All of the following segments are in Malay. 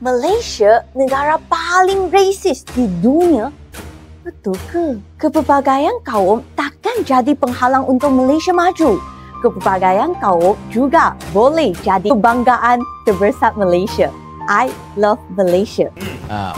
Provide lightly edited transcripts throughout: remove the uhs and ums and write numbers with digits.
Malaysia negara paling racist di dunia? Betul ke? Kepelbagaian kaum takkan jadi penghalang untuk Malaysia maju. Kepelbagaian kaum juga boleh jadi kebanggaan terbesar Malaysia. I love Malaysia.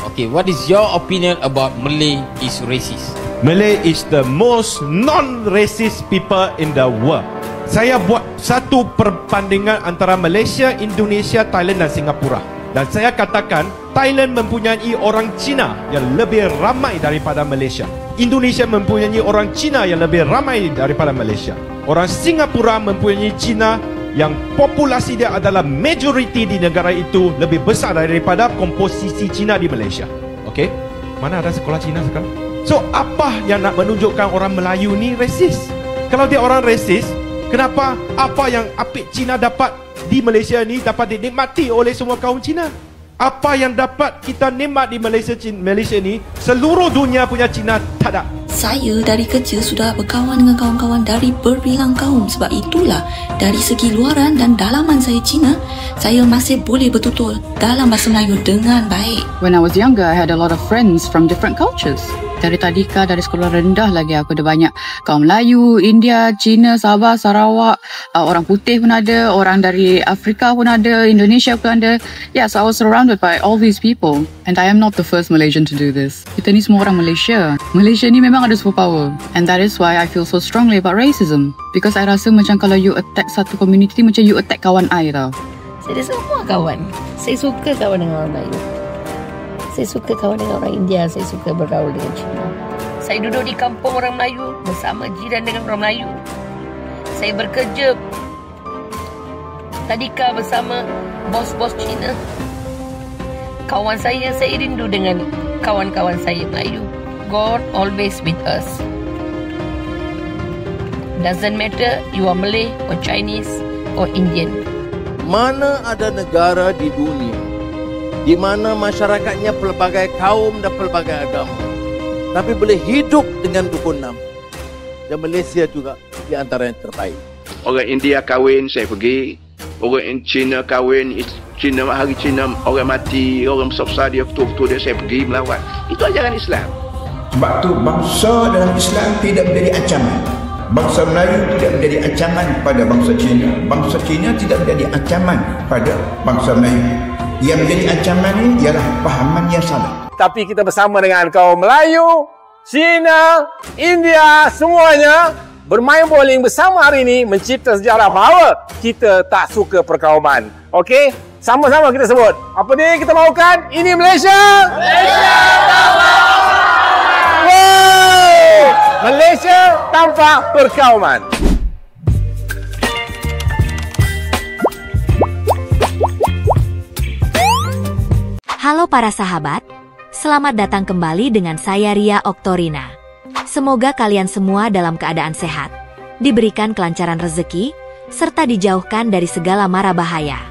Okay, what is your opinion about Malay is racist? Malay is the most non-racist people in the world. Saya buat satu perbandingan antara Malaysia, Indonesia, Thailand dan Singapura. Dan saya katakan Thailand mempunyai orang Cina yang lebih ramai daripada Malaysia. Indonesia mempunyai orang Cina yang lebih ramai daripada Malaysia. Orang Singapura mempunyai Cina yang populasi dia adalah majoriti di negara itu lebih besar daripada komposisi Cina di Malaysia. Okey? Mana ada sekolah Cina sekarang? So, apa yang nak menunjukkan orang Melayu ni racist? Kalau dia orang racist, kenapa apa yang apik Cina dapat di Malaysia ni dapat dinikmati oleh semua kaum Cina? Apa yang dapat kita nikmat di Malaysia ni, seluruh dunia punya Cina tak ada. Saya dari kecil sudah berkawan dengan kawan-kawan dari berbilang kaum. Sebab itulah dari segi luaran dan dalaman saya Cina, saya masih boleh bertutur dalam bahasa Melayu dengan baik. When I was younger, I had a lot of friends from different cultures. Dari tadika, dari sekolah rendah lagi aku ada banyak kaum Melayu, India, Cina, Sabah, Sarawak, orang putih pun ada, orang dari Afrika pun ada, Indonesia pun ada. Yeah, so I was surrounded by all these people. And I am not the first Malaysian to do this. Kita ni semua orang Malaysia. Malaysia ni memang ada superpower. And that is why I feel so strongly about racism. Because I rasa macam kalau you attack satu community, macam you attack kawan I tau. Saya ada semua kawan. Saya suka kawan dengan orang Melayu. Saya suka kawan dengan orang India. Saya suka bergaul dengan Cina. Saya duduk di kampung orang Melayu bersama jiran dengan orang Melayu. Saya bekerja tadika bersama bos-bos Cina. Kawan saya rindu dengan kawan-kawan saya Melayu. God always with us. Doesn't matter you are Malay or Chinese or Indian. Mana ada negara di dunia di mana masyarakatnya pelbagai kaum dan pelbagai agama, tapi boleh hidup dengan rukunan. Dan Malaysia juga di antara yang terbaik. Orang India kahwin, saya pergi. Orang Cina kahwin, Cina hari Cina orang mati, orang besar-besar dia betul-betul dia, saya pergi melawat. Itu ajaran Islam. Sebab tu bangsa dalam Islam tidak menjadi ancaman. Bangsa Melayu tidak menjadi ancaman pada bangsa Cina. Bangsa Cina tidak menjadi ancaman pada bangsa Melayu. Yang menjadi ancaman ini ialah pahaman yang salah. Tapi kita bersama dengan kaum Melayu, Cina, India, semuanya bermain bowling bersama hari ini mencipta sejarah bahawa kita tak suka perkauman. Okey? Sama-sama kita sebut. Apa dia kita mahukan? Ini Malaysia! Malaysia tanpa Malaysia tanpa perkauman. Halo para sahabat, selamat datang kembali dengan saya Ria Oktorina. Semoga kalian semua dalam keadaan sehat, diberikan kelancaran rezeki, serta dijauhkan dari segala mara bahaya.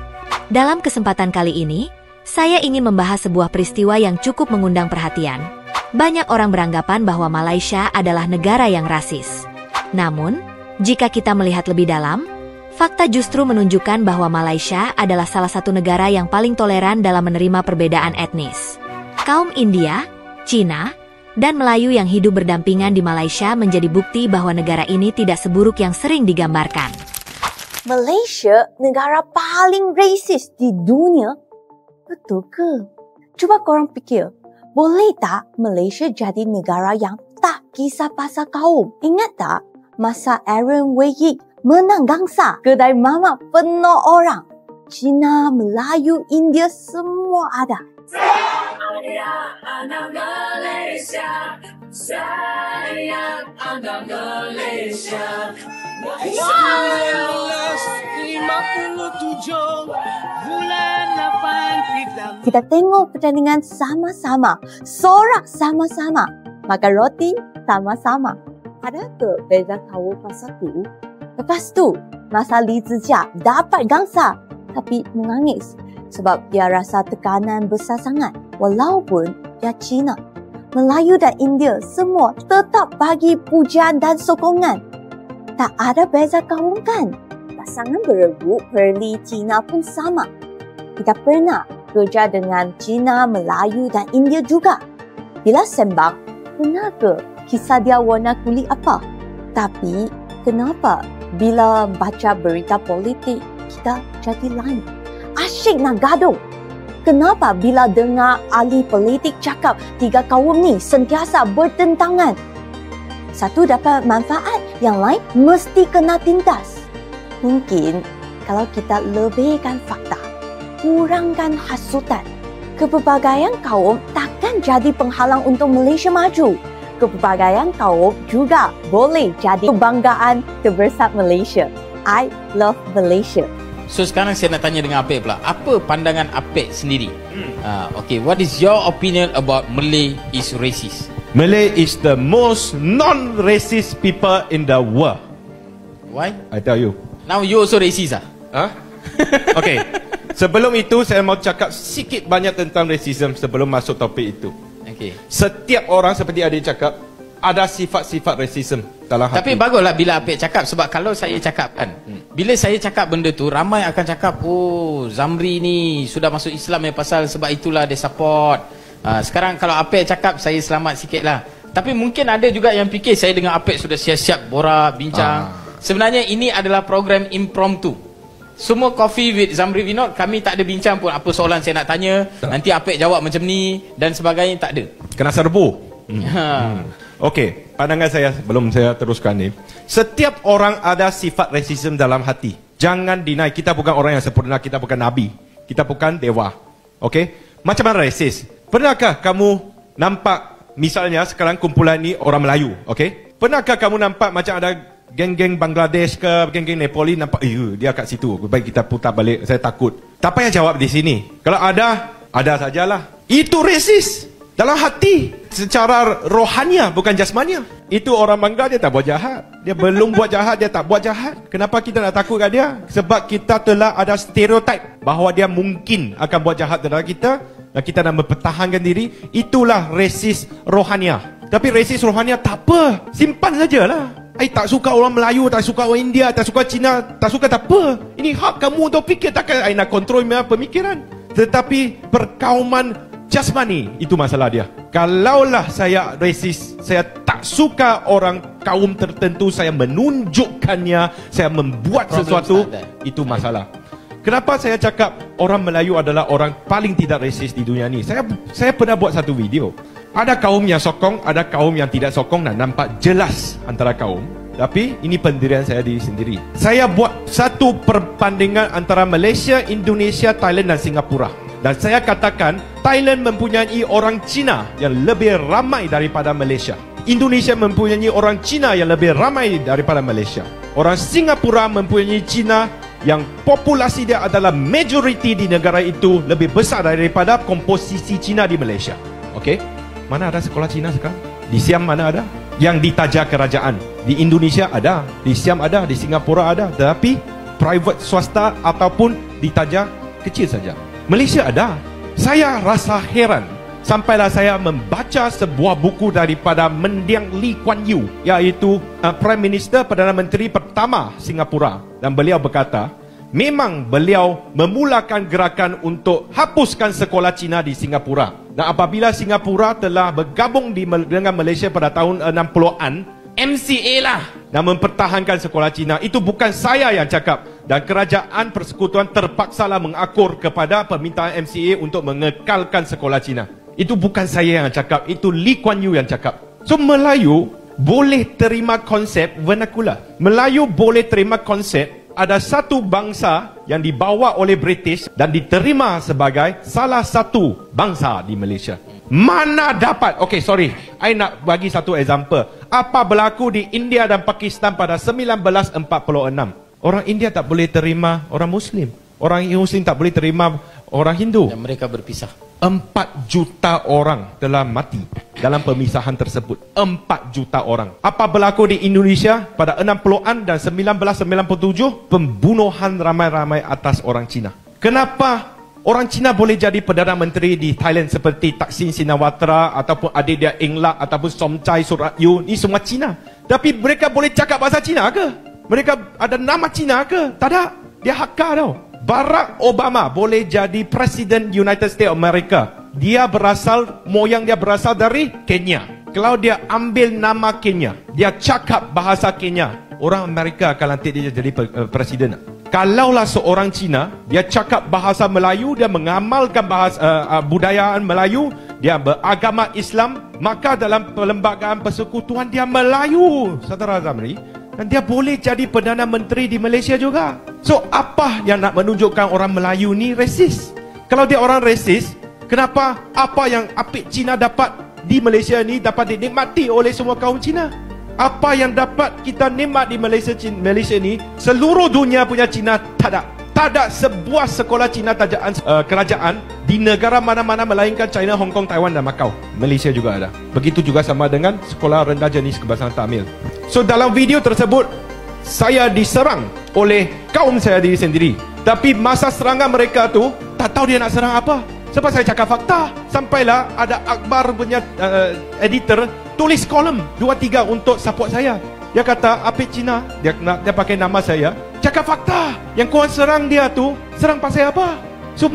Dalam kesempatan kali ini, saya ingin membahas sebuah peristiwa yang cukup mengundang perhatian. Banyak orang beranggapan bahwa Malaysia adalah negara yang rasis. Namun, jika kita melihat lebih dalam, fakta justru menunjukkan bahwa Malaysia adalah salah satu negara yang paling toleran dalam menerima perbedaan etnis. Kaum India, Cina, dan Melayu yang hidup berdampingan di Malaysia menjadi bukti bahwa negara ini tidak seburuk yang sering digambarkan. Malaysia negara paling racist di dunia? Betul ke? Cuba korang fikir, boleh tak Malaysia jadi negara yang tak kisah pasal kaum? Ingat tak masa Aaron Wayik menang gangsa, kedai mamak penuh orang. Cina, Melayu, India semua ada. Saya anak Malaysia, sayang anak Malaysia. 1957 bulan 8 kita tengok pertandingan sama-sama, sorak sama-sama, makan roti sama-sama. Ada ke beza kaum pasal tu? Lepas tu, masa Li Zijia dapat gangsa tapi menangis sebab dia rasa tekanan besar sangat. Walaupun dia Cina, Melayu dan India semua tetap bagi pujian dan sokongan. Tak ada beza kaum kan? Pasangan berebut Pearly Cina pun sama. Kita pernah bekerja dengan Cina, Melayu dan India juga. Bila sembang, benar ke kisah dia warna kulit apa? Tapi kenapa bila baca berita politik kita jadi lain? Asyik nak gaduh. Kenapa bila dengar ahli politik cakap tiga kaum ni sentiasa bertentangan? Satu dapat manfaat, yang lain mesti kena tindas. Mungkin kalau kita lebihkan fakta, kurangkan hasutan, kepelbagaian kaum takkan jadi penghalang untuk Malaysia maju. Kepelbagaian kaum juga boleh jadi kebanggaan terbesar Malaysia. I love Malaysia. So sekarang saya nak tanya dengan Apek pula. Apa pandangan Apek sendiri? Okay, what is your opinion about Malay is racist? Malay is the most non-racist people in the world. Why? I tell you. Now you also racist ah? Huh? Okay. Sebelum itu saya mau cakap sikit banyak tentang racism sebelum masuk topik itu. Okay. Setiap orang seperti adik cakap ada sifat-sifat racism dalam hati. Tapi baguslah bila Apek cakap, sebab kalau saya cakap kan, bila saya cakap benda tu, ramai akan cakap, oh Zamri ni sudah masuk Islam pasal sebab itulah dia support. Sekarang kalau Apek cakap, saya selamat sikit lah. Tapi mungkin ada juga yang fikir saya dengan Apek sudah siap-siap borak, bincang. Sebenarnya ini adalah program impromptu. Semua Coffee with Zamri Vinod, kami tak ada bincang pun apa soalan saya nak tanya, nanti Apek jawab macam ni dan sebagainya, tak ada. Kena serbu. Okey, pandangan saya sebelum saya teruskan ni. Setiap orang ada sifat racism dalam hati. Jangan deny, kita bukan orang yang sempurna, kita bukan nabi, kita bukan dewa. Okey? Macam mana rasis? Pernahkah kamu nampak misalnya sekarang kumpulan ni orang Melayu, okey? Pernahkah kamu nampak macam ada geng-geng Bangladesh ke geng-geng Nepali, nampak dia kat situ, baik kita putar balik, saya takut. Tak payah jawab di sini. Kalau ada sajalah. Itu rasis. Dalam hati, secara rohania bukan jasmania. Itu orang Bangla, dia tak buat jahat. Dia belum buat jahat, dia tak buat jahat. Kenapa kita nak takut kat dia? Sebab kita telah ada stereotip bahawa dia mungkin akan buat jahat terhadap kita dan kita nak mempertahankan diri. Itulah rasis rohania. Tapi rasis rohania tak apa, simpan sajalah. I tak suka orang Melayu, tak suka orang India, tak suka Cina, tak suka tak apa. Ini hak kamu untuk fikir, takkan I nak kontrol pemikiran. Tetapi perkauman jasmani, itu masalah dia. Kalaulah saya rasis, saya tak suka orang kaum tertentu, saya menunjukkannya, saya membuat sesuatu, itu masalah. Kenapa saya cakap orang Melayu adalah orang paling tidak rasis di dunia ni? Saya pernah buat satu video. Ada kaum yang sokong, ada kaum yang tidak sokong, dan nampak jelas antara kaum. Tapi ini pendirian saya diri sendiri. Saya buat satu perbandingan antara Malaysia, Indonesia, Thailand dan Singapura. Dan saya katakan Thailand mempunyai orang Cina yang lebih ramai daripada Malaysia. Indonesia mempunyai orang Cina yang lebih ramai daripada Malaysia. Orang Singapura mempunyai Cina yang populasi dia adalah majoriti di negara itu lebih besar daripada komposisi Cina di Malaysia. Okey? Mana ada sekolah Cina sekarang? Di Siam mana ada? Yang ditaja kerajaan. Di Indonesia ada, di Siam ada, di Singapura ada. Tetapi private swasta ataupun ditaja kecil saja. Malaysia ada. Saya rasa heran sampailah saya membaca sebuah buku daripada Mendiang Lee Kuan Yew, iaitu Prime Minister, Perdana Menteri pertama Singapura. Dan beliau berkata, memang beliau memulakan gerakan untuk hapuskan sekolah Cina di Singapura. Dan apabila Singapura telah bergabung dengan Malaysia pada tahun 60-an, MCA lah dan mempertahankan sekolah Cina. Itu bukan saya yang cakap. Dan kerajaan persekutuan terpaksalah mengakur kepada permintaan MCA untuk mengekalkan sekolah Cina. Itu bukan saya yang cakap, itu Lee Kuan Yew yang cakap. So Melayu boleh terima konsep vernacular. Melayu boleh terima konsep ada satu bangsa yang dibawa oleh British dan diterima sebagai salah satu bangsa di Malaysia. Mana dapat? Okay, sorry, I nak bagi satu example. Apa berlaku di India dan Pakistan pada 1946? Orang India tak boleh terima orang Muslim. Orang Muslim tak boleh terima orang Hindu. Dan mereka berpisah. 4 juta orang telah mati dalam pemisahan tersebut. 4 juta orang. Apa berlaku di Indonesia pada 60-an dan 1997? Pembunuhan ramai-ramai atas orang Cina. Kenapa orang Cina boleh jadi Perdana Menteri di Thailand seperti Thaksin Shinawatra ataupun adik dia Englak ataupun Somchai Suratyu? Ini semua Cina. Tapi mereka boleh cakap bahasa Cina ke? Mereka ada nama Cina ke? Tak ada. Dia Hakka tau. Barack Obama boleh jadi Presiden United States of America. Moyang dia berasal dari Kenya. Kalau dia ambil nama Kenya, dia cakap bahasa Kenya, orang Amerika akan lantik dia jadi Presiden. Kalaulah seorang Cina, dia cakap bahasa Melayu, dia mengamalkan bahasa budayaan Melayu, dia beragama Islam, maka dalam perlembagaan persekutuan dia Melayu, saudara Zamri, dan dia boleh jadi Perdana Menteri di Malaysia juga. So, apa yang nak menunjukkan orang Melayu ni resis? Kalau dia orang resis, kenapa apa yang apik Cina dapat di Malaysia ni dapat dinikmati oleh semua kaum Cina? Apa yang dapat kita nikmat di Malaysia ni, seluruh dunia punya Cina tak ada. Tak ada sebuah sekolah Cina kerajaan di negara mana-mana melainkan China, Hong Kong, Taiwan dan Macau. Malaysia juga ada. Begitu juga sama dengan sekolah rendah jenis kebangsaan Tamil. So dalam video tersebut, saya diserang oleh kaum saya diri sendiri. Tapi masa serangan mereka tu, tak tahu dia nak serang apa. Sebab saya cakap fakta. Sampailah ada akhbar punya editor tulis kolom 2-3 untuk support saya. Dia kata, apik Cina, dia pakai nama saya, cakap fakta. Yang korang serang dia tu, serang pasal apa? So,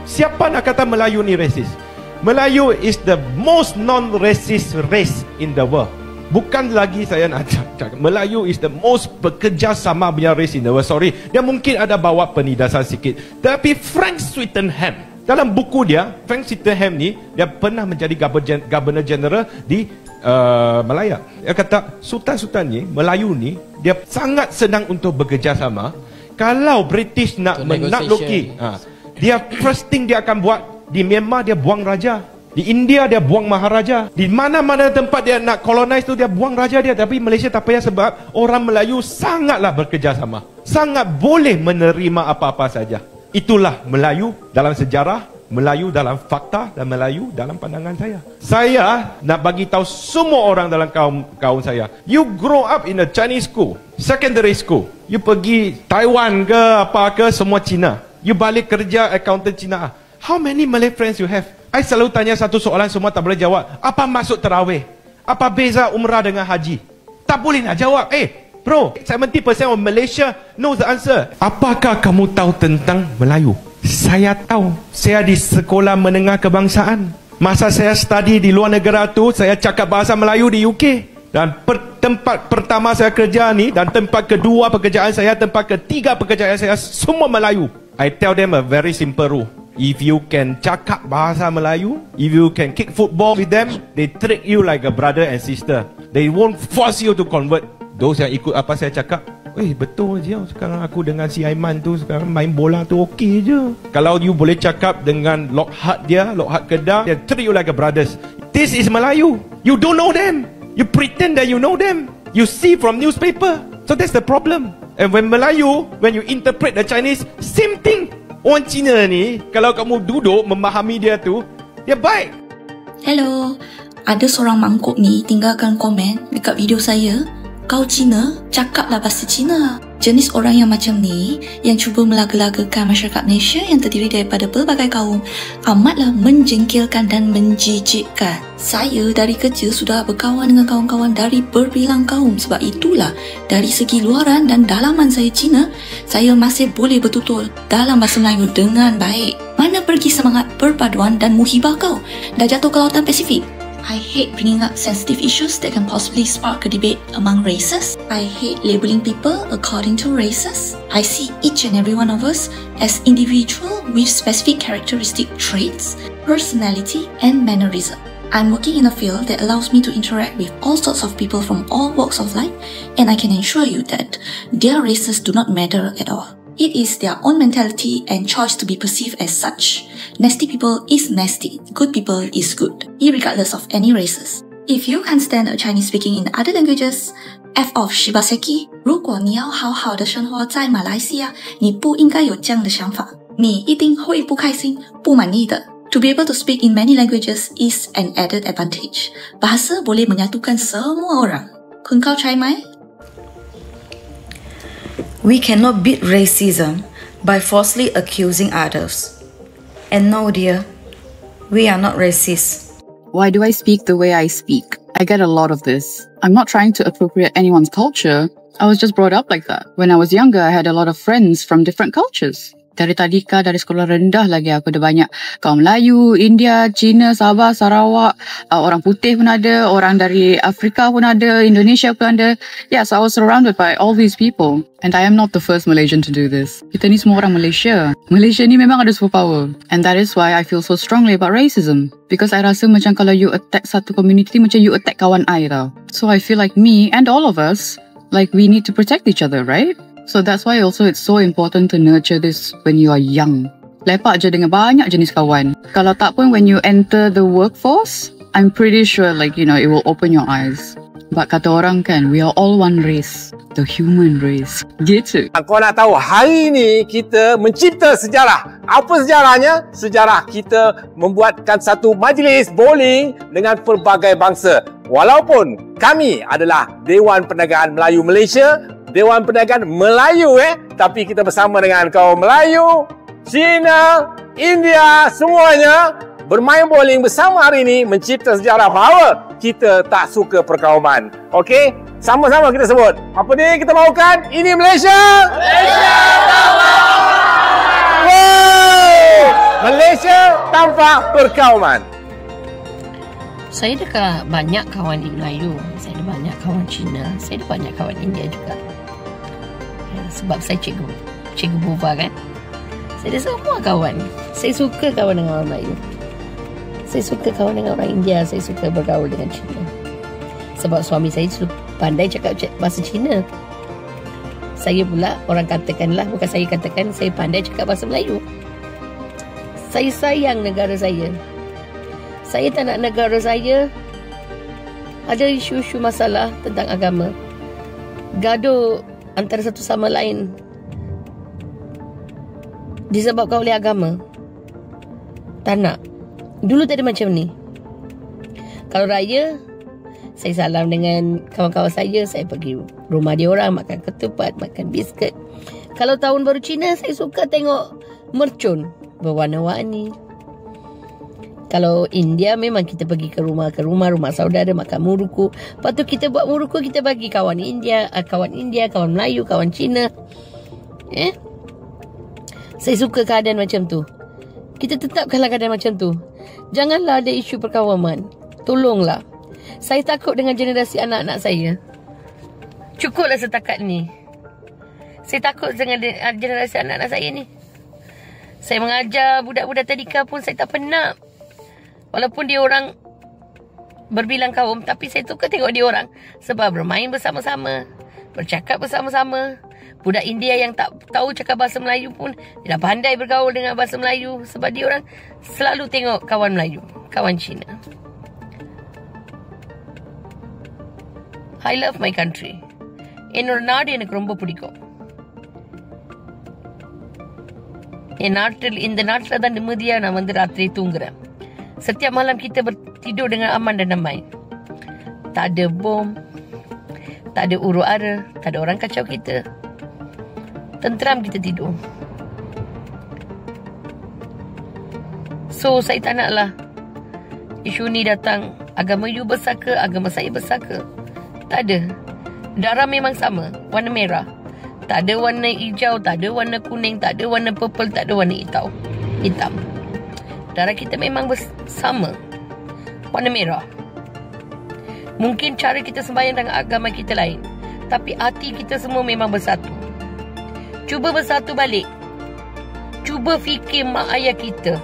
siapa nak kata Melayu ni racist? Melayu is the most non-racist race in the world. Bukan lagi saya nak cakap, Melayu is the most bekerjasama punya race in the world. Sorry, dia mungkin ada bawa penindasan sikit. Tapi Frank Swettenham, dalam buku dia, Frank Swettenham ni, dia pernah menjadi Governor General di Malaya. Dia kata, Sultan-Sultan ni, Melayu ni, dia sangat senang untuk bekerjasama. Kalau British nak menakluki, dia first thing dia akan buat, di Myanmar dia buang raja, di India dia buang maharaja, di mana-mana tempat dia nak colonize tu dia buang raja dia. Tapi Malaysia tak payah, sebab orang Melayu sangatlah bekerjasama, sangat boleh menerima apa-apa saja. Itulah Melayu dalam sejarah, Melayu dalam fakta, dan Melayu dalam pandangan saya. Saya nak bagi tahu semua orang dalam kaum saya, you grow up in a Chinese school, secondary school, you pergi Taiwan ke apa ke, semua Cina, you balik kerja accountant Cina. How many Malay friends you have? I selalu tanya satu soalan, semua tak boleh jawab. Apa maksud tarawih? Apa beza umrah dengan haji? Tak boleh nak jawab. Bro, 70% of Malaysia knows the answer. Apakah kamu tahu tentang Melayu? Saya tahu. Saya di sekolah menengah kebangsaan. Masa saya study di luar negara tu, saya cakap bahasa Melayu di UK. Dan tempat pertama saya kerja ni, dan tempat kedua pekerjaan saya, tempat ketiga pekerjaan saya, semua Melayu. I tell them a very simple rule. If you can cakap bahasa Melayu, if you can kick football with them, they treat you like a brother and sister. They won't force you to convert. Those yang ikut apa saya cakap, betul je, sekarang aku dengan si Aiman tu sekarang main bola tu okey je. Kalau you boleh cakap dengan Lockhart Kedah, they treat you like a brothers. This is Melayu. You don't know them. You pretend that you know them. You see from newspaper. So that's the problem. And when Melayu, when you interpret the Chinese, same thing. Orang Cina ni, kalau kamu duduk memahami dia tu, dia baik. Hello, ada seorang mangkuk ni tinggalkan komen dekat video saya. Kau Cina, cakaplah bahasa Cina. Jenis orang yang macam ni, yang cuba melaga-lagakan masyarakat Malaysia yang terdiri daripada pelbagai kaum, amatlah menjengkelkan dan menjijikkan. Saya dari kecil sudah berkawan dengan kawan-kawan dari berbilang kaum. Sebab itulah, dari segi luaran dan dalaman saya Cina, saya masih boleh bertutur dalam bahasa Melayu dengan baik. Mana pergi semangat perpaduan dan muhibah kau? Dah jatuh ke lautan Pasifik? I hate bringing up sensitive issues that can possibly spark a debate among races. I hate labeling people according to races. I see each and every one of us as individual with specific characteristic traits, personality and mannerism. I'm working in a field that allows me to interact with all sorts of people from all walks of life, and I can assure you that their races do not matter at all. It is their own mentality and choice to be perceived as such. Nasty people is nasty, good people is good, irregardless of any races. If you can't stand a Chinese speaking in other languages, F off Shibaseki. 如果你要好好的生活在马来西亚，你不应该有这样的想法，你一定会不开心、不满意的。To be able to speak in many languages is an added advantage. Bahasa boleh menyatukan semua orang. Kun kau try mai? We cannot beat racism by falsely accusing others. And no, dear, we are not racist. Why do I speak the way I speak? I get a lot of this. I'm not trying to appropriate anyone's culture. I was just brought up like that. When I was younger, I had a lot of friends from different cultures. Dari tadika, dari sekolah rendah lagi aku ada banyak kaum Melayu, India, Cina, Sabah, Sarawak, orang putih pun ada, orang dari Afrika pun ada, Indonesia pun ada. Yes, I was surrounded by all these people. And I am not the first Malaysian to do this. Kita ni semua orang Malaysia. Malaysia ni memang ada superpower. And that is why I feel so strongly about racism. Because I rasa macam kalau you attack satu community, macam you attack kawan I tau. So I feel like me and all of us, like we need to protect each other, right? So that's why also it's so important to nurture this when you are young. Lepak je dengan banyak jenis kawan. Kalau tak pun when you enter the workforce, I'm pretty sure like, you know, it will open your eyes. But kata orang kan, we are all one race. The human race. Gitu. Kau nak tahu, hari ni kita mencipta sejarah. Apa sejarahnya? Sejarah kita membuatkan satu majlis bowling dengan pelbagai bangsa. Walaupun kami adalah Dewan Perniagaan Melayu Malaysia, Dewan Perniagaan Melayu tapi kita bersama dengan kaum Melayu, Cina, India, semuanya bermain bowling bersama hari ini mencipta sejarah bahawa kita tak suka perkauman. Okey? Sama-sama kita sebut. Apa ni kita mahukan? Ini Malaysia! Malaysia tanpa Malaysia tanpa perkauman. Saya ada banyak kawan Melayu, saya ada banyak kawan Cina, saya ada banyak kawan India juga. Sebab saya cikgu Buva kan. Saya ada semua kawan. Saya suka kawan dengan orang Melayu. Saya suka kawan dengan orang India. Saya suka bergaul dengan Cina. Sebab suami saya pandai cakap bahasa Cina. Saya pula, orang katakanlah, bukan saya katakan, saya pandai cakap bahasa Melayu. Saya sayang negara saya. Saya tak nak negara saya ada isu-isu masalah tentang agama. Gaduh antara satu sama lain disebabkan oleh agama. Tak nak. Dulu tak ada macam ni. Kalau raya, saya salam dengan kawan-kawan saya pergi rumah dia orang, makan ketupat, makan biskut. Kalau tahun baru Cina, saya suka tengok mercun berwarna-warni. Kalau India, memang kita pergi ke rumah saudara, makan muruku. Lepas tu kita buat muruku, kita bagi kawan India, kawan Melayu, kawan Cina. Saya suka keadaan macam tu. Kita tetapkanlah keadaan macam tu. Janganlah ada isu perkawaman. Tolonglah. Saya takut dengan generasi anak-anak saya. Cukuplah setakat ni. Saya takut dengan generasi anak-anak saya ni. Saya mengajar budak-budak tadika pun saya tak penat. Walaupun dia orang berbilang kaum, tapi saya suka tengok dia orang sebab bermain bersama-sama, bercakap bersama-sama. Budak India yang tak tahu cakap bahasa Melayu pun dia dah pandai bergaul dengan bahasa Melayu sebab dia orang selalu tengok kawan Melayu, kawan Cina. I love my country. என்னோட நாடு எனக்கு ரொம்ப பிடிக்கும். இந்த நாட்டில் தான் நிம்மதியாக நான் வந்து ராத்திரி தூங்குறேன். Setiap malam kita tidur dengan aman dan damai. Tak ada bom, tak ada huru hara, tak ada orang kacau kita. Tenteram kita tidur. So saya tak naklah isu ni datang, agama you besar ke, agama saya besar ke. Tak ada. Darah memang sama, warna merah. Tak ada warna hijau, tak ada warna kuning, tak ada warna purple, tak ada warna hitam. Darah kita memang sama, warna merah. Mungkin cara kita sembahyang dengan agama kita lain, tapi hati kita semua memang bersatu. Cuba bersatu balik. Cuba fikir mak ayah kita,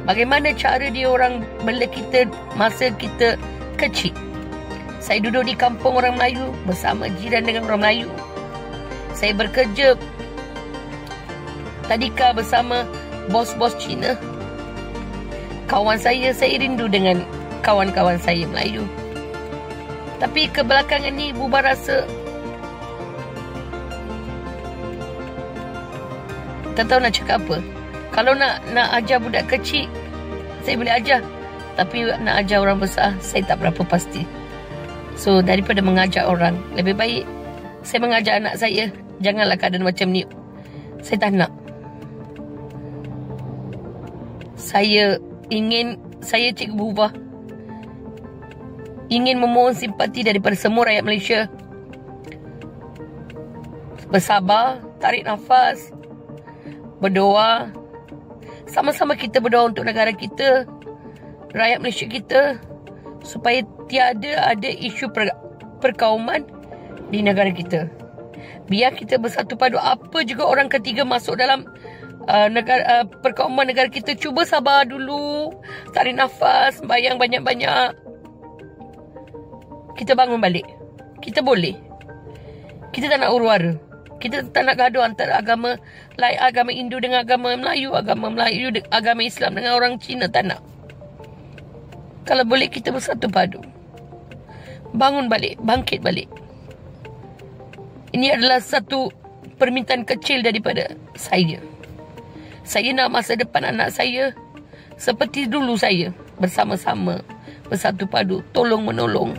bagaimana cara dia orang bela kita masa kita kecil. Saya duduk di kampung orang Melayu bersama jiran dengan orang Melayu. Saya bekerja tadika bersama bos-bos Cina. Kawan saya rindu dengan kawan-kawan saya Melayu. Tapi kebelakangan ni bubar rasa. Tak tahu nak cakap apa. Kalau nak ajar budak kecil, saya boleh ajar. Tapi nak ajar orang besar, saya tak berapa pasti. So daripada mengajak orang, lebih baik saya mengajak anak saya. Janganlah keadaan macam ni. Saya tak nak. Saya Cikgu Buva ingin memohon simpati daripada semua rakyat Malaysia. Bersabar, tarik nafas, berdoa. Sama-sama kita berdoa untuk negara kita, rakyat Malaysia kita, supaya tiada ada isu perkauman di negara kita. Biar kita bersatu padu. Apa juga orang ketiga masuk dalam perkauman negara kita, cuba sabar dulu, tarik nafas, bayang banyak-banyak. Kita bangun balik. Kita boleh. Kita tak nak huru-hara. Kita tak nak gaduh antara agama lain, agama Hindu dengan agama Melayu, agama Islam dengan orang Cina. Tak nak. Kalau boleh kita bersatu padu, bangun balik, bangkit balik. Ini adalah satu permintaan kecil daripada saya. Saya nak masa depan anak saya seperti dulu saya, bersama-sama, bersatu padu, tolong menolong,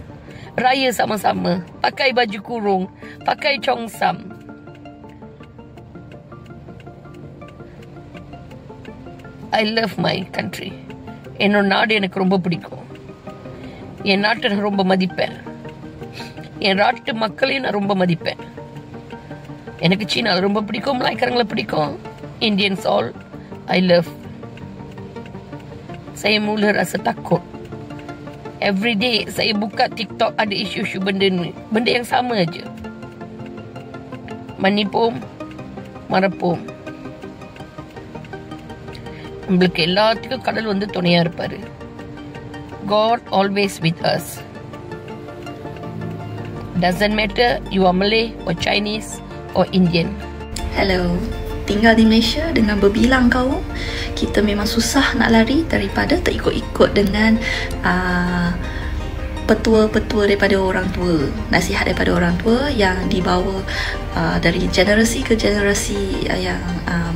raya sama-sama, pakai baju kurung, pakai chongsam. I love my country. என்னோட நாடு எனக்கு ரொம்ப பிடிக்கும். என் நாட்டை நான் ரொம்ப மதிப்பேன். என் நாட்டு மக்களையும் நான் ரொம்ப மதிப்பேன். எனக்கு சீனால ரொம்ப பிடிக்கும், மலாய்க்காரங்களை பிடிக்கும், Indians all I love. Saya mula rasa takut. Every day saya buka TikTok ada isu-isu benda ni. Benda yang sama aja. மன்னிப்போம், மறப்போம். நம்மளுக்கு எல்லாத்துக்கும் கடல் வந்து துணையா இருப்பாரு. God always with us. Doesn't matter you are Malay or Chinese or Indian. Hello. Tinggal di Malaysia dengan berbilang kaum, kita memang susah nak lari daripada terikut-ikut dengan petua-petua daripada orang tua, nasihat daripada orang tua yang dibawa dari generasi ke generasi yang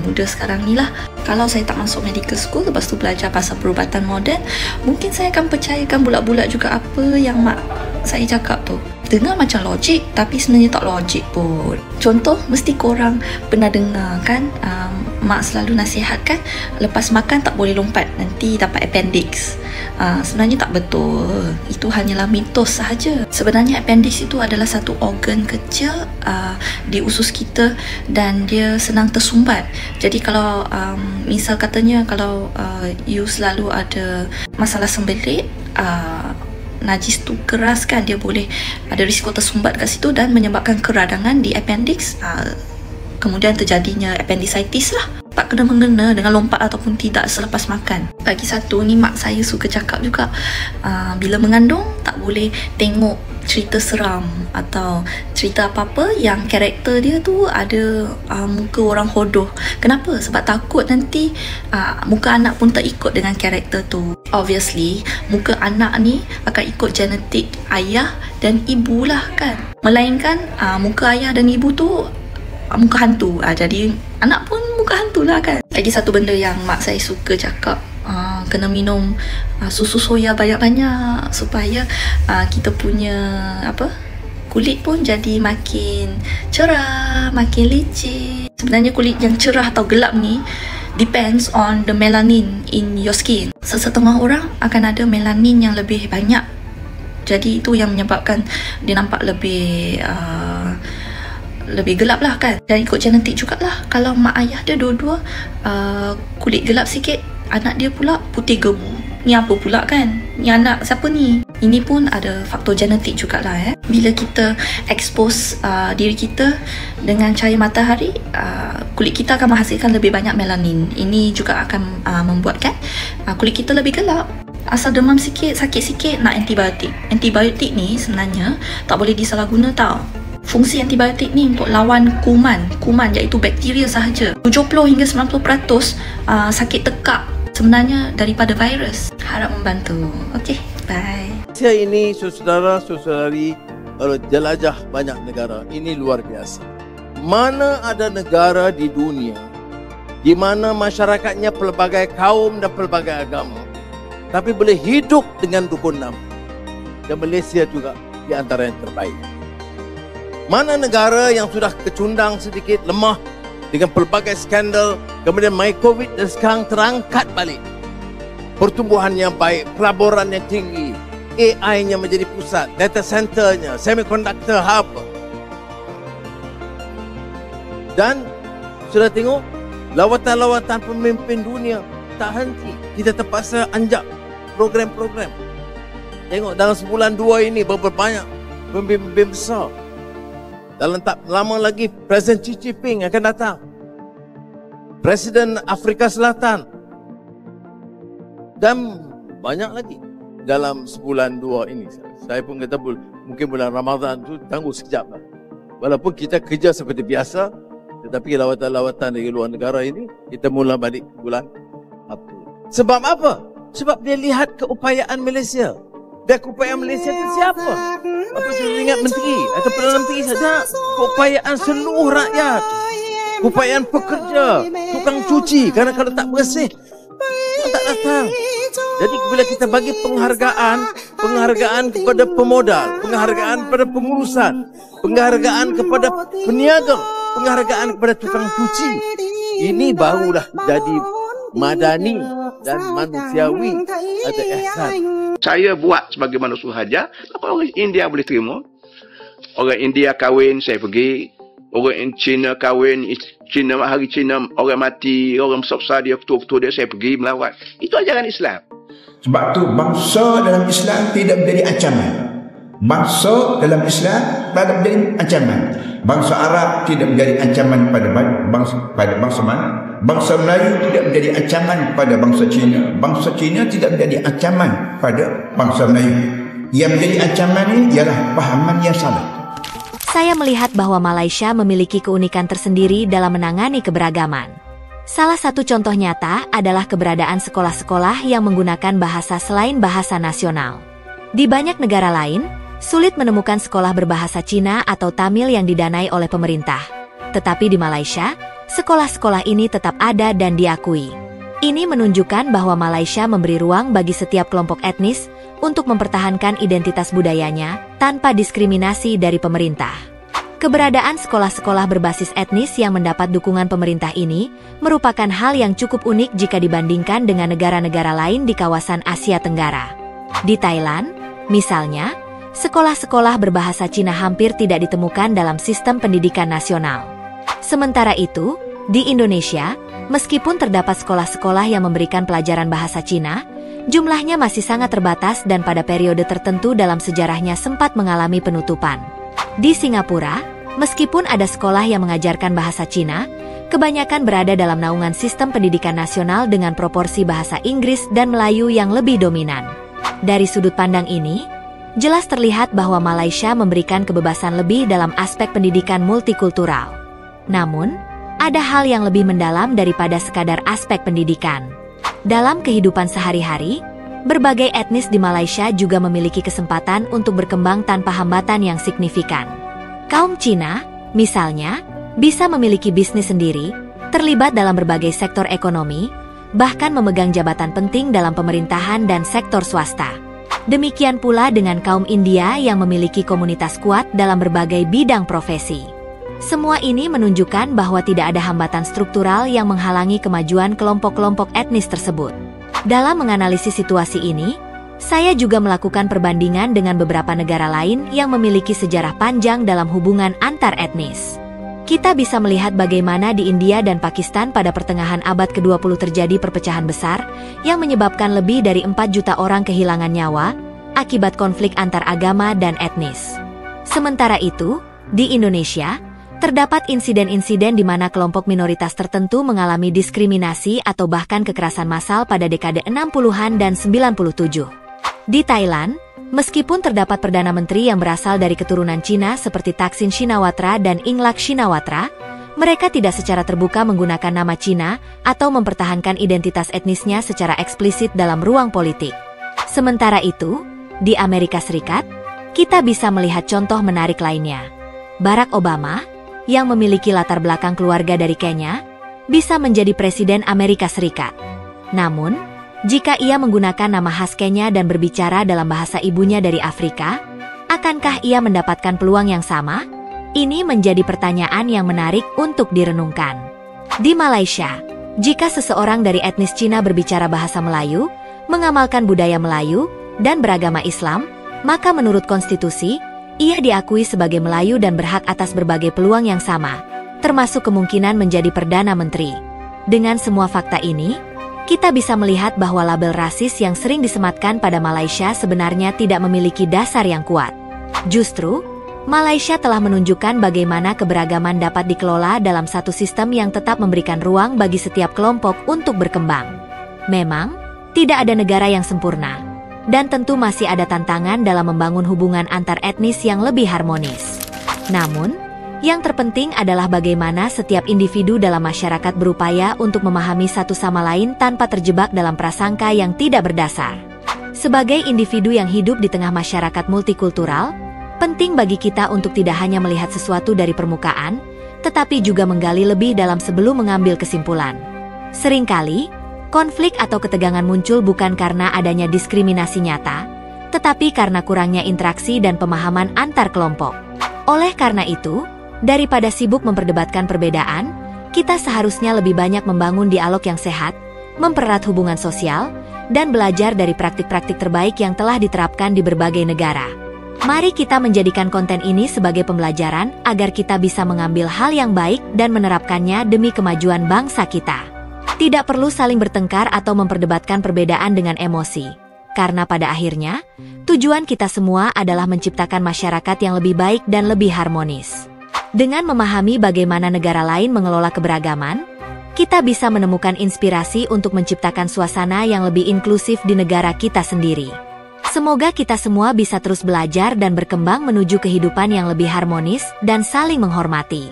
muda sekarang ni lah. Kalau saya tak masuk medical school, lepas tu belajar pasal perubatan moden, mungkin saya akan percayakan bulat-bulat juga apa yang mak saya cakap tu. Dengar macam logik, tapi sebenarnya tak logik pun. Contoh, mesti korang pernah dengar kan, mak selalu nasihatkan lepas makan tak boleh lompat, nanti dapat appendix. Sebenarnya tak betul. Itu hanyalah mitos sahaja. Sebenarnya appendix itu adalah satu organ kecil di usus kita dan dia senang tersumbat. Jadi kalau misal katanya kalau you selalu ada masalah sembelit, najis tu keras kan, dia boleh ada risiko tersumbat kat situ dan menyebabkan keradangan di appendix, kemudian terjadinya appendicitis lah. Tak kena-mengena dengan lompat ataupun tidak selepas makan. Lagi satu ni mak saya suka cakap juga, bila mengandung tak boleh tengok cerita seram atau cerita apa-apa yang karakter dia tu ada muka orang hodoh. Kenapa? Sebab takut nanti muka anak pun terikut dengan karakter tu. Obviously, muka anak ni akan ikut genetik ayah dan ibu lah kan. Melainkan muka ayah dan ibu tu muka hantu. Jadi anak pun muka hantu lah kan. Lagi satu benda yang mak saya suka cakap, kena minum susu soya banyak-banyak supaya kita punya kulit pun jadi makin cerah, makin licin. Sebenarnya kulit yang cerah atau gelap ni depends on the melanin in your skin. Sesetengah orang akan ada melanin yang lebih banyak. Jadi itu yang menyebabkan dia nampak lebih gelap lah kan. Dan ikut genetik jugalah. Kalau mak ayah dia dua-dua kulit gelap sikit, anak dia pula putih gebu. Ni apa pula kan? Ni anak siapa ni? Ini pun ada faktor genetik jugalah Bila kita expose diri kita dengan cahaya matahari, kulit kita akan menghasilkan lebih banyak melanin. Ini juga akan membuatkan kulit kita lebih gelap. Asal demam sikit, sakit sikit, nak antibiotik. Antibiotik ni sebenarnya tak boleh disalahguna tau. Fungsi antibiotik ni untuk lawan kuman iaitu bakteria sahaja. 70 hingga 90% sakit tekak sebenarnya daripada virus. Harap membantu. Okey, bye. Malaysia ini saudara-saudari jelajah banyak negara. Ini luar biasa. Mana ada negara di dunia di mana masyarakatnya pelbagai kaum dan pelbagai agama, tapi boleh hidup dengan rukun 6. Dan Malaysia juga di antara yang terbaik. Mana negara yang sudah kecundang sedikit, lemah dengan pelbagai skandal, kemudian mai COVID dan sekarang terangkat balik. Pertumbuhannya baik, pelaburan yang tinggi, AI-nya menjadi pusat, data centernya, semiconductor hub. Dan sudah tengok Lawatan-lawatan pemimpin dunia tak henti. Kita terpaksa anjak program-program. Tengok dalam sebulan 2 ini berapa banyak pemimpin besar. Dalam tak lama lagi Presiden Xi Jinping akan datang. Presiden Afrika Selatan. Dan banyak lagi dalam sebulan 2 ini. Saya pun kata mungkin bulan Ramadan tu tangguh sekejap lah. Walaupun kita kerja seperti biasa, tetapi lawatan-lawatan dari luar negara ini kita mula balik bulan April. Sebab apa? Sebab dia lihat keupayaan Malaysia. Dan keupayaan Malaysia itu siapa? Apa saya ingat menteri atau Perdana Menteri saja? Keupayaan seluruh rakyat. Keupayaan pekerja, tukang cuci. Kerana kalau tak bersih, orang tak datang. Jadi bila kita bagi penghargaan kepada pemodal, penghargaan kepada pengurusan, penghargaan kepada peniaga, penghargaan kepada tukang cuci, ini barulah jadi madani dan manusiawi atau ihsan. Saya buat sebagai manusia sahaja, apa orang India boleh terima? Orang India kahwin, saya pergi. Orang Cina kahwin, hari Cina orang mati, orang besar dia, ketua-ketua dia, saya pergi melawat. Itu ajaran Islam. Sebab tu bangsa dalam Islam tidak menjadi ancaman. Bangsa dalam Islam tidak menjadi ancaman. Bangsa Arab tidak menjadi ancaman pada bangsa mana? Bangsa Melayu tidak menjadi ancaman pada bangsa Cina. Bangsa Cina tidak menjadi ancaman pada bangsa Melayu. Yang menjadi ancaman ini ialah pahaman yang salah. Saya melihat bahwa Malaysia memiliki keunikan tersendiri dalam menangani keberagaman. Salah satu contoh nyata adalah keberadaan sekolah-sekolah yang menggunakan bahasa selain bahasa nasional. Di banyak negara lain, sulit menemukan sekolah berbahasa Cina atau Tamil yang didanai oleh pemerintah. Tetapi di Malaysia, sekolah-sekolah ini tetap ada dan diakui. Ini menunjukkan bahwa Malaysia memberi ruang bagi setiap kelompok etnis untuk mempertahankan identitas budayanya tanpa diskriminasi dari pemerintah. Keberadaan sekolah-sekolah berbasis etnis yang mendapat dukungan pemerintah ini merupakan hal yang cukup unik jika dibandingkan dengan negara-negara lain di kawasan Asia Tenggara. Di Thailand, misalnya, sekolah-sekolah berbahasa Cina hampir tidak ditemukan dalam sistem pendidikan nasional. Sementara itu, di Indonesia, meskipun terdapat sekolah-sekolah yang memberikan pelajaran bahasa Cina, jumlahnya masih sangat terbatas dan pada periode tertentu dalam sejarahnya sempat mengalami penutupan. Di Singapura, meskipun ada sekolah yang mengajarkan bahasa Cina, kebanyakan berada dalam naungan sistem pendidikan nasional dengan proporsi bahasa Inggris dan Melayu yang lebih dominan. Dari sudut pandang ini, jelas terlihat bahwa Malaysia memberikan kebebasan lebih dalam aspek pendidikan multikultural. Namun, ada hal yang lebih mendalam daripada sekadar aspek pendidikan. Dalam kehidupan sehari-hari, berbagai etnis di Malaysia juga memiliki kesempatan untuk berkembang tanpa hambatan yang signifikan. Kaum Cina, misalnya, bisa memiliki bisnis sendiri, terlibat dalam berbagai sektor ekonomi, bahkan memegang jabatan penting dalam pemerintahan dan sektor swasta. Demikian pula dengan kaum India yang memiliki komunitas kuat dalam berbagai bidang profesi. Semua ini menunjukkan bahwa tidak ada hambatan struktural yang menghalangi kemajuan kelompok-kelompok etnis tersebut. Dalam menganalisis situasi ini, saya juga melakukan perbandingan dengan beberapa negara lain yang memiliki sejarah panjang dalam hubungan antar etnis. Kita bisa melihat bagaimana di India dan Pakistan pada pertengahan abad ke-20 terjadi perpecahan besar yang menyebabkan lebih dari 4 juta orang kehilangan nyawa akibat konflik antar agama dan etnis. Sementara itu, di Indonesia, terdapat insiden-insiden di mana kelompok minoritas tertentu mengalami diskriminasi atau bahkan kekerasan massal pada dekade 60-an dan 97. Di Thailand, meskipun terdapat Perdana Menteri yang berasal dari keturunan Cina seperti Thaksin Shinawatra dan Yingluck Shinawatra, mereka tidak secara terbuka menggunakan nama Cina atau mempertahankan identitas etnisnya secara eksplisit dalam ruang politik. Sementara itu, di Amerika Serikat, kita bisa melihat contoh menarik lainnya. Barack Obama, yang memiliki latar belakang keluarga dari Kenya, bisa menjadi Presiden Amerika Serikat. Namun, jika ia menggunakan nama khas Kenya dan berbicara dalam bahasa ibunya dari Afrika, akankah ia mendapatkan peluang yang sama? Ini menjadi pertanyaan yang menarik untuk direnungkan. Di Malaysia, jika seseorang dari etnis Cina berbicara bahasa Melayu, mengamalkan budaya Melayu, dan beragama Islam, maka menurut konstitusi, ia diakui sebagai Melayu dan berhak atas berbagai peluang yang sama, termasuk kemungkinan menjadi Perdana Menteri. Dengan semua fakta ini, kita bisa melihat bahwa label rasis yang sering disematkan pada Malaysia sebenarnya tidak memiliki dasar yang kuat. Justru, Malaysia telah menunjukkan bagaimana keberagaman dapat dikelola dalam satu sistem yang tetap memberikan ruang bagi setiap kelompok untuk berkembang. Memang, tidak ada negara yang sempurna, dan tentu masih ada tantangan dalam membangun hubungan antar etnis yang lebih harmonis. Namun, yang terpenting adalah bagaimana setiap individu dalam masyarakat berupaya untuk memahami satu sama lain tanpa terjebak dalam prasangka yang tidak berdasar. Sebagai individu yang hidup di tengah masyarakat multikultural, penting bagi kita untuk tidak hanya melihat sesuatu dari permukaan, tetapi juga menggali lebih dalam sebelum mengambil kesimpulan. Seringkali, konflik atau ketegangan muncul bukan karena adanya diskriminasi nyata, tetapi karena kurangnya interaksi dan pemahaman antar kelompok. Oleh karena itu, daripada sibuk memperdebatkan perbedaan, kita seharusnya lebih banyak membangun dialog yang sehat, mempererat hubungan sosial, dan belajar dari praktik-praktik terbaik yang telah diterapkan di berbagai negara. Mari kita menjadikan konten ini sebagai pembelajaran agar kita bisa mengambil hal yang baik dan menerapkannya demi kemajuan bangsa kita. Tidak perlu saling bertengkar atau memperdebatkan perbedaan dengan emosi, karena pada akhirnya, tujuan kita semua adalah menciptakan masyarakat yang lebih baik dan lebih harmonis. Dengan memahami bagaimana negara lain mengelola keberagaman, kita bisa menemukan inspirasi untuk menciptakan suasana yang lebih inklusif di negara kita sendiri. Semoga kita semua bisa terus belajar dan berkembang menuju kehidupan yang lebih harmonis dan saling menghormati.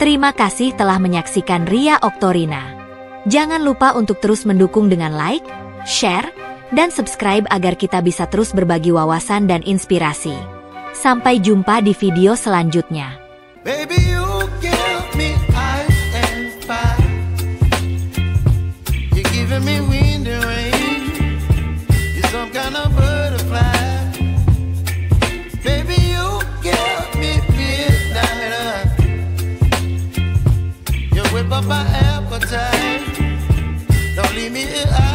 Terima kasih telah menyaksikan Ria Oktorina. Jangan lupa untuk terus mendukung dengan like, share, dan subscribe agar kita bisa terus berbagi wawasan dan inspirasi. Sampai jumpa di video selanjutnya. Baby, you give me ice and fire. You're giving me wind and rain. You're some kind of butterfly. Baby, you give me midnight. You whip up my appetite. Don't leave me here.